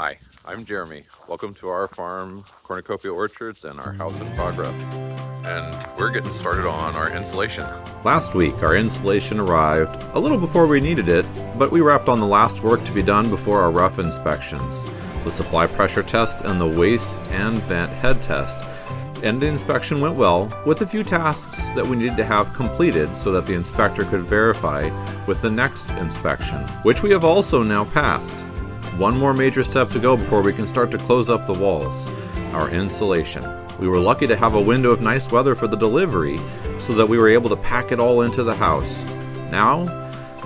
Hi, I'm Jeremy. Welcome to our farm, Cornucopia Orchards, and our house in progress. And we're getting started on our insulation. Last week, our insulation arrived a little before we needed it, but we wrapped on the last work to be done before our rough inspections, the supply pressure test and the waste and vent head test. And the inspection went well, with a few tasks that we needed to have completed so that the inspector could verify with the next inspection, which we have also now passed. One more major step to go before we can start to close up the walls, our insulation. We were lucky to have a window of nice weather for the delivery so that we were able to pack it all into the house. Now,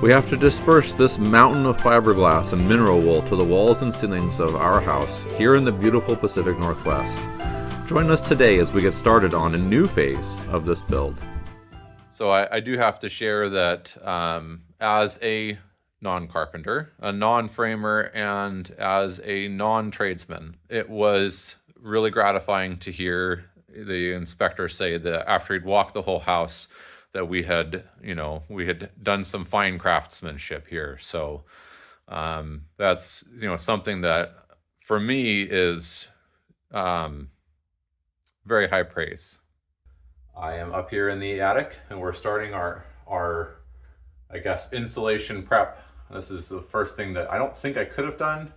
we have to disperse this mountain of fiberglass and mineral wool to the walls and ceilings of our house here in the beautiful Pacific Northwest. Join us today as we get started on a new phase of this build. So I do have to share that as a non-carpenter, a non-framer, and as a non-tradesman, it was really gratifying to hear the inspector say that after he'd walked the whole house that we had done some fine craftsmanship here. So that's something that for me is very high praise. I am up here in the attic and we're starting our I guess insulation prep. This is the first thing that I don't think I could have done.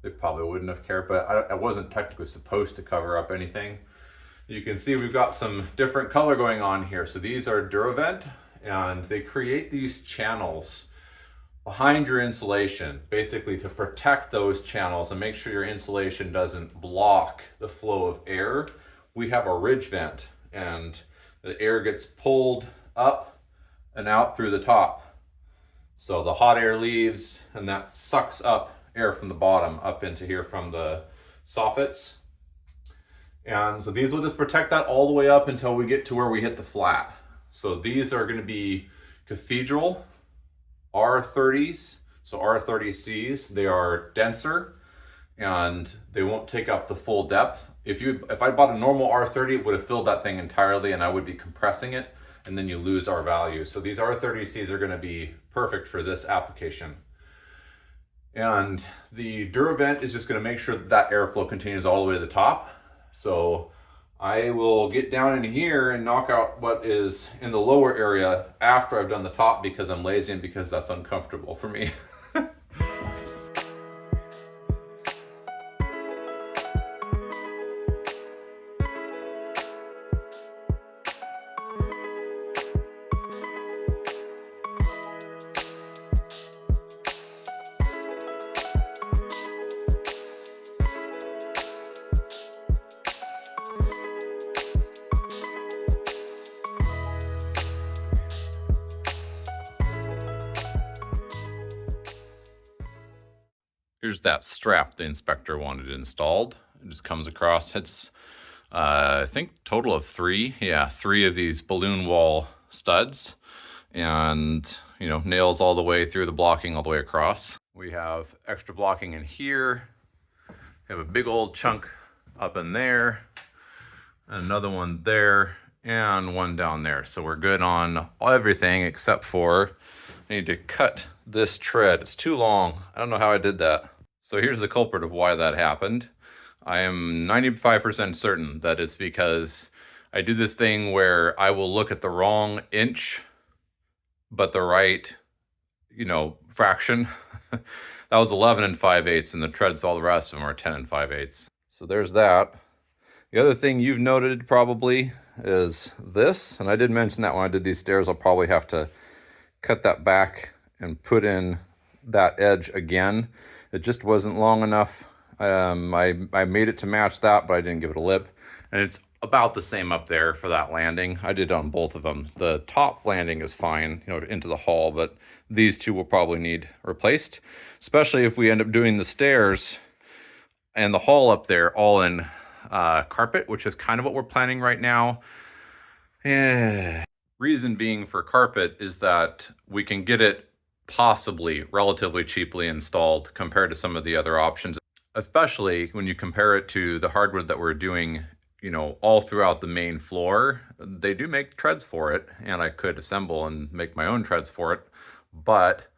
They probably wouldn't have cared, but I wasn't technically supposed to cover up anything. You can see we've got some different color going on here. So these are Durovent, and they create these channels behind your insulation, basically to protect those channels and make sure your insulation doesn't block the flow of air. We have a ridge vent, and the air gets pulled up and out through the top. So the hot air leaves and that sucks up air from the bottom up into here from the soffits. And so these will just protect that all the way up until we get to where we hit the flat. So these are going to be Cathedral R30s. So R30Cs, they are denser and they won't take up the full depth. If I bought a normal R30, it would have filled that thing entirely and I would be compressing it, and then you lose our value. So these R30Cs are going to be perfect for this application. And the Durovent is just going to make sure that airflow continues all the way to the top. So I will get down in here and knock out what is in the lower area after I've done the top, because I'm lazy and because that's uncomfortable for me. Here's that strap the inspector wanted installed. It just comes across. It's, I think, total of three. Yeah, three of these balloon wall studs, and nails all the way through the blocking all the way across. We have extra blocking in here. We have a big old chunk up in there, another one there, and one down there. So we're good on everything except for I need to cut this tread. It's too long. I don't know how I did that. So here's the culprit of why that happened. I am 95% certain that it's because I do this thing where I will look at the wrong inch, but the right, fraction. That was 11 5/8, and the treads, all the rest of them are 10 5/8. So there's that. The other thing you've noted probably is this, and I did mention that when I did these stairs, I'll probably have to cut that back and put in that edge again. It just wasn't long enough. I made it to match that, but I didn't give it a lip. And it's about the same up there for that landing. I did on both of them. The top landing is fine, into the hall, but these two will probably need replaced, especially if we end up doing the stairs and the hall up there all in carpet, which is kind of what we're planning right now. Reason being for carpet is that we can get it possibly relatively cheaply installed compared to some of the other options, especially when you compare it to the hardwood that we're doing, all throughout the main floor. They do make treads for it, and I could assemble and make my own treads for it, but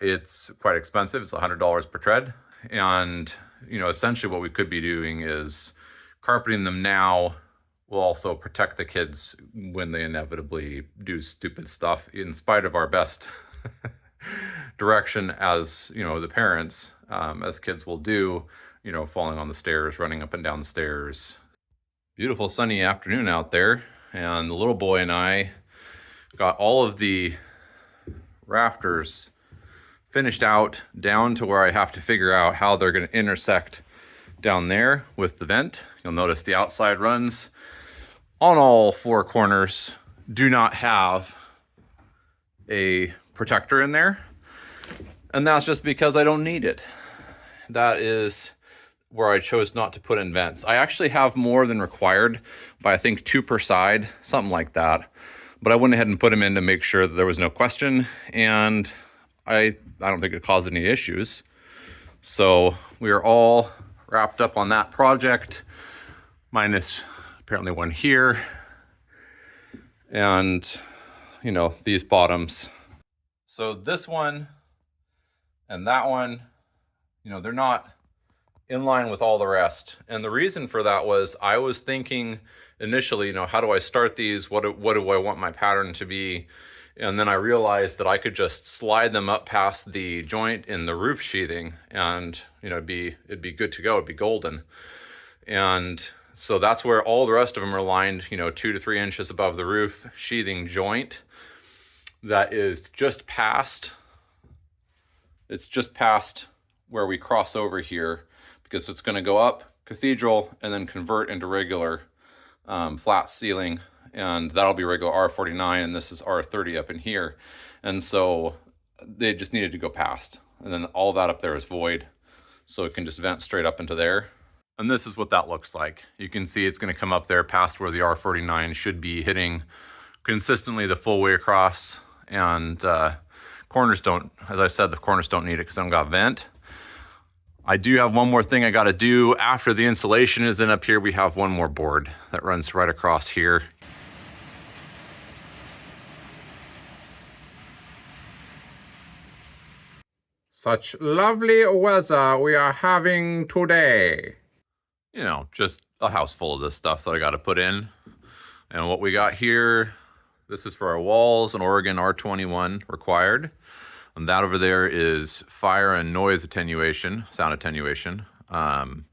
it's quite expensive. It's $100 per tread, And, you know, essentially what we could be doing is carpeting them now will also protect the kids when they inevitably do stupid stuff, in spite of our best direction as, you know, the parents, as kids will do, you know, falling on the stairs, running up and down the stairs. Beautiful sunny afternoon out there, and the little boy and I got all of the rafters finished out down to where I have to figure out how they're going to intersect down there with the vent. You'll notice the outside runs on all four corners do not have a protector in there, and that's just because I don't need it. That is where I chose not to put in vents. I actually have more than required by, I think, 2 per side, something like that. But I went ahead and put them in to make sure that there was no question, and I don't think it caused any issues. So we are all wrapped up on that project, minus apparently one here, and, you know, these bottoms. So this one and that one, you know, they're not in line with all the rest. And the reason for that was I was thinking initially, you know, how do I start these? What do I want my pattern to be? And then I realized that I could just slide them up past the joint in the roof sheathing, and, you know, it'd be good to go. It'd be golden. And so that's where all the rest of them are lined, you know, 2 to 3 inches above the roof sheathing joint. That is just past, it's just past where we cross over here, because it's going to go up cathedral and then convert into regular flat ceiling, and that'll be regular R49, and this is R30 up in here. And so they just needed to go past, and then all that up there is void, so it can just vent straight up into there. And this is what that looks like. You can see it's going to come up there past where the R49 should be hitting consistently the full way across. And corners don't, as I said, the corners don't need it because I don't got vent. I do have one more thing I got to do after the insulation is in up here. We have one more board that runs right across here. Such lovely weather we are having today. You know, just a house full of this stuff that I got to put in. And what we got here, this is for our walls, an Oregon R21 required. And that over there is fire and noise attenuation, sound attenuation. And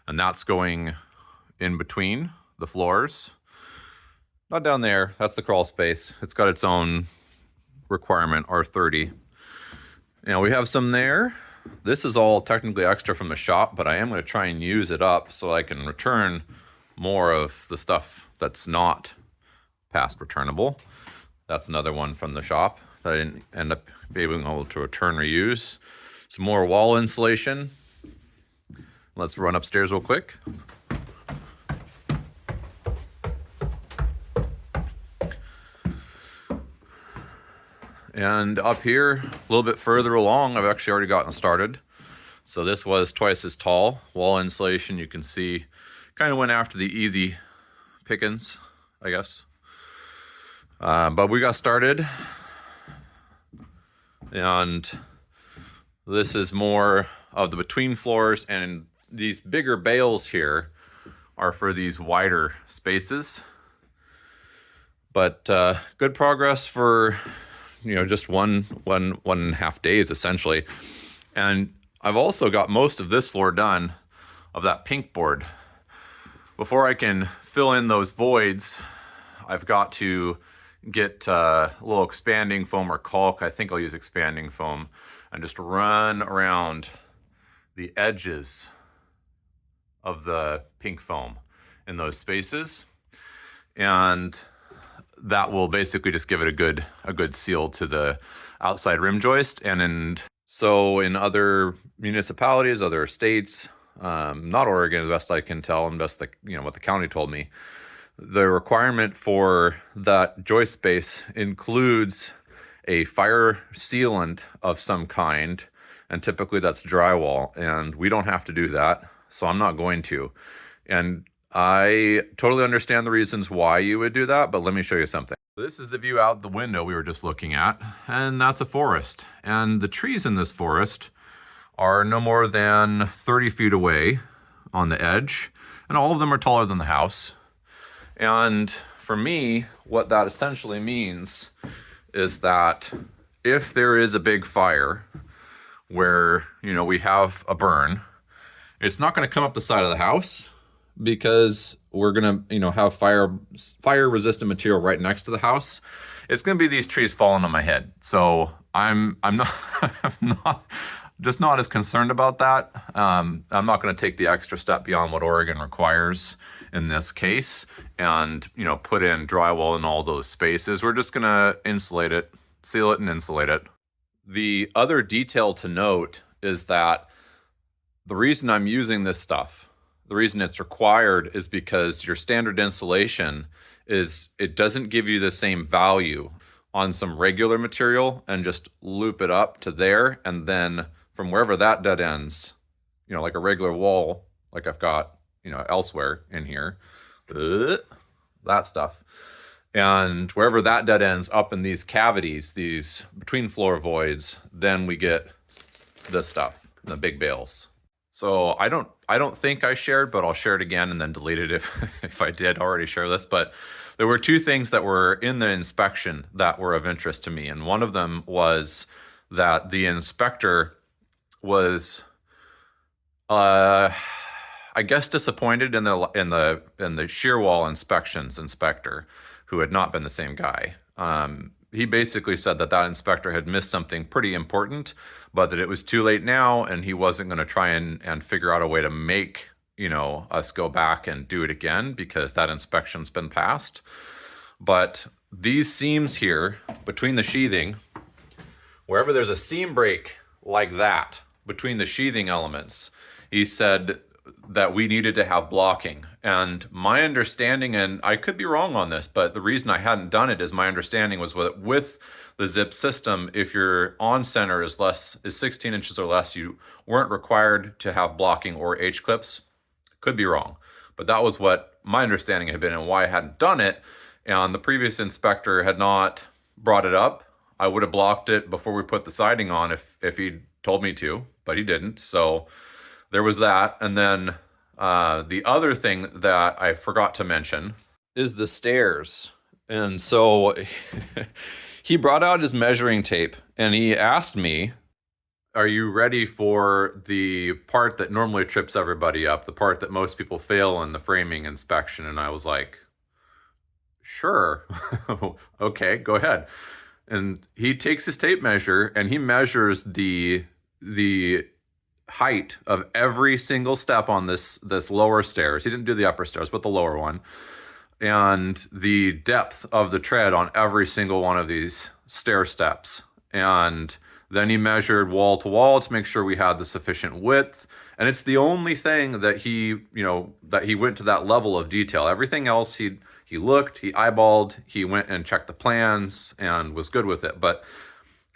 that's going in between the floors. Not down there, that's the crawl space. It's got its own requirement, R30. Now we have some there. This is all technically extra from the shop, but I am going to try and use it up so I can return more of the stuff that's not past returnable. That's another one from the shop that I didn't end up being able to return or reuse. Some more wall insulation. Let's run upstairs real quick. And up here, a little bit further along, I've actually already gotten started. So this was twice as tall. Wall insulation, you can see, kind of went after the easy pickings, I guess. But we got started. And this is more of the between floors, and these bigger bales here are for these wider spaces. But good progress for, you know, just one and a half days essentially. And I've also got most of this floor done of that pink board. Before I can fill in those voids, I've got to get a little expanding foam or caulk. I think I'll use expanding foam, and just run around the edges of the pink foam in those spaces. And that will basically just give it a good seal to the outside rim joist. And so in other municipalities, other states, not Oregon, as best I can tell, and best what the county told me, the requirement for that joist space includes a fire sealant of some kind, and typically that's drywall, and we don't have to do that, so I'm not going to. And I totally understand the reasons why you would do that, but let me show you something. This is the view out the window we were just looking at, and that's a forest. And the trees in this forest are no more than 30 feet away on the edge, and all of them are taller than the house. And for me, what that essentially means is that if there is a big fire where, we have a burn, it's not going to come up the side of the house because we're going to, have fire resistant material right next to the house. It's going to be these trees falling on my head. So I'm not, just not as concerned about that. I'm not going to take the extra step beyond what Oregon requires in this case and, put in drywall in all those spaces. We're just going to insulate it, seal it and insulate it. The other detail to note is that the reason I'm using this stuff, the reason it's required is because your standard insulation it doesn't give you the same value on some regular material and just loop it up to there. And then from wherever that dead ends, like a regular wall, like I've got, elsewhere in here, that stuff. And wherever that dead ends up in these cavities, these between floor voids, then we get this stuff, the big bales. So I don't think I shared, but I'll share it again and then delete it if I did already share this. But there were two things that were in the inspection that were of interest to me. And one of them was that the inspector was, I guess, disappointed in the shear wall inspector, who had not been the same guy. He basically said that inspector had missed something pretty important, but that it was too late now, and he wasn't going to try and figure out a way to make, us go back and do it again because that inspection's been passed. But these seams here between the sheathing, wherever there's a seam break like that between the sheathing elements, he said that we needed to have blocking. And my understanding, and I could be wrong on this, but the reason I hadn't done it is my understanding was with the zip system, if your on center is 16 inches or less, you weren't required to have blocking or H-clips. Could be wrong, but that was what my understanding had been and why I hadn't done it. And the previous inspector had not brought it up. I would have blocked it before we put the siding on if he'd told me to, but he didn't. So there was that. And then the other thing that I forgot to mention is the stairs. And so he brought out his measuring tape and he asked me, are you ready for the part that normally trips everybody up, the part that most people fail in the framing inspection? And I was like, sure. Okay, go ahead. And he takes his tape measure and he measures the height of every single step on this lower stairs. He didn't do the upper stairs, but the lower one. And the depth of the tread on every single one of these stair steps. And then he measured wall to wall to make sure we had the sufficient width. And it's the only thing that he went to that level of detail. Everything else he looked, he eyeballed, he went and checked the plans and was good with it. But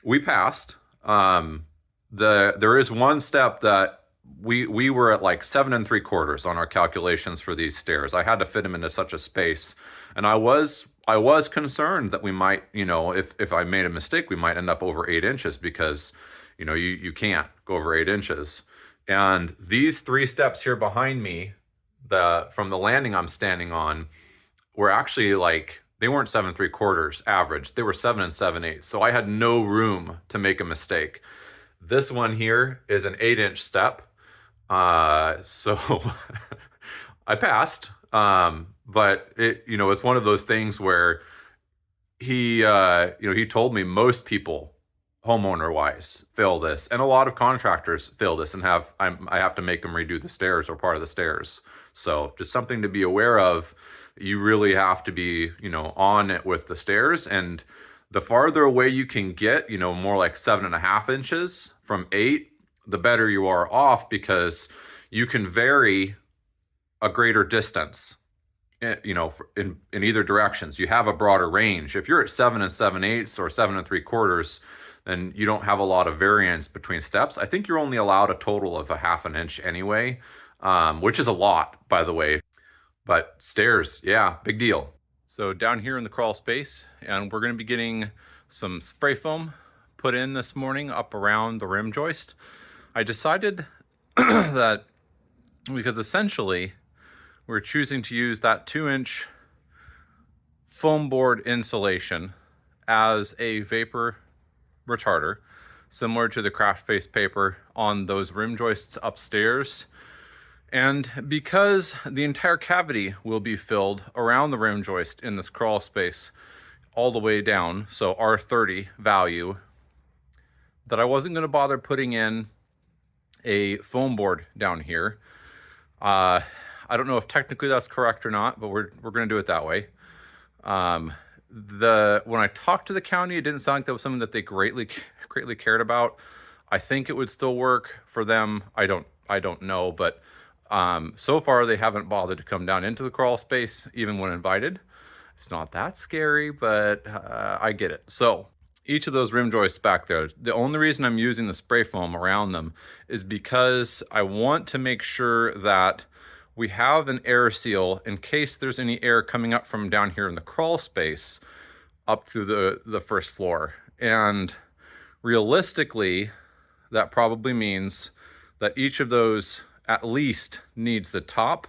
we passed. There is one step that we were at like 7 3/4 on our calculations for these stairs. I had to fit them into such a space, and I was concerned that we might, if I made a mistake, we might end up over 8 inches because, you can't go over 8 inches. And these 3 steps here behind me, from the landing I'm standing on, were actually they weren't 7 3/4 average. They were 7 7/8. So I had no room to make a mistake. This one here is an 8-inch step. So I passed. But it's one of those things where he told me most people, homeowner wise, fail this, and a lot of contractors fail this and I have to make them redo the stairs or part of the stairs. So just something to be aware of. You really have to be, on it with the stairs, and the farther away you can get, more like 7.5 inches from 8, the better you are off, because you can vary a greater distance, in either directions. You have a broader range. If you're at 7 7/8 or 7 3/4, then you don't have a lot of variance between steps. I think you're only allowed a total of 1/2 inch anyway, which is a lot, by the way. But stairs, yeah, big deal. So down here in the crawl space, and we're going to be getting some spray foam put in this morning up around the rim joist. I decided that because essentially we're choosing to use that 2-inch foam board insulation as a vapor retarder, similar to the craft face paper on those rim joists upstairs. And because the entire cavity will be filled around the rim joist in this crawl space all the way down, so R30 value, that I wasn't going to bother putting in a foam board down here. I don't know if technically that's correct or not, but we're going to do it that way. When I talked to the county, it didn't sound like that was something that they greatly cared about. I think it would still work for them. I don't know, but so far they haven't bothered to come down into the crawl space, even when invited. It's not that scary, but I get it. So each of those rim joists back there, the only reason I'm using the spray foam around them is because I want to make sure that we have an air seal in case there's any air coming up from down here in the crawl space up to the first floor. And realistically, that probably means that each of those at least needs the top,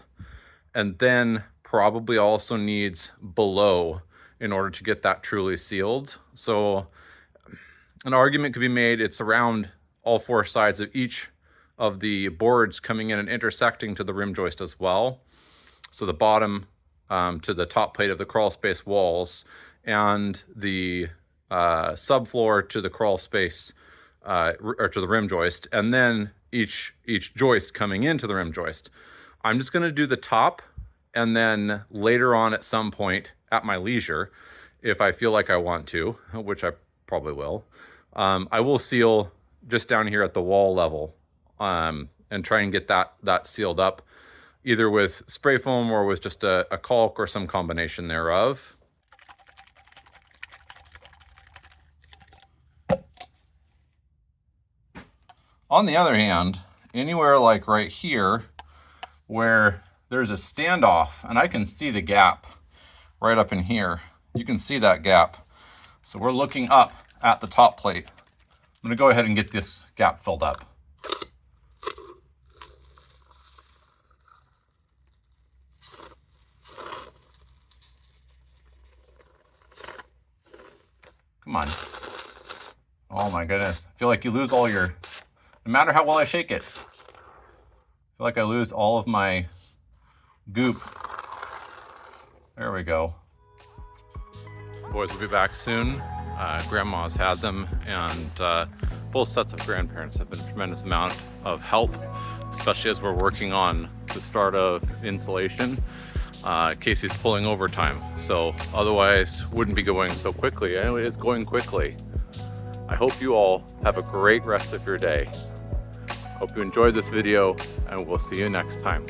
and then probably also needs below in order to get that truly sealed. So an argument could be made it's around all 4 sides of each of the boards coming in and intersecting to the rim joist as well. So the bottom to the top plate of the crawl space walls, and the subfloor to the crawl space or to the rim joist, and then each joist coming into the rim joist. I'm just going to do the top, and then later on at some point at my leisure, if I feel like I want to, which I probably will, I will seal just down here at the wall level, and try and get that sealed up, either with spray foam or with just a caulk or some combination thereof. On the other hand, anywhere like right here where there's a standoff, and I can see the gap right up in here, you can see that gap. So we're looking up at the top plate. I'm going to go ahead and get this gap filled up. Come on. Oh my goodness. I feel like you lose all your, no matter how well I shake it, I feel like I lose all of my goop. There we go. Boys will be back soon. Grandma's had them, and both sets of grandparents have been a tremendous amount of help, especially as we're working on the start of insulation. Casey's pulling overtime, so otherwise wouldn't be going so quickly. Anyway, it's going quickly. I hope you all have a great rest of your day. Hope you enjoyed this video, and we'll see you next time.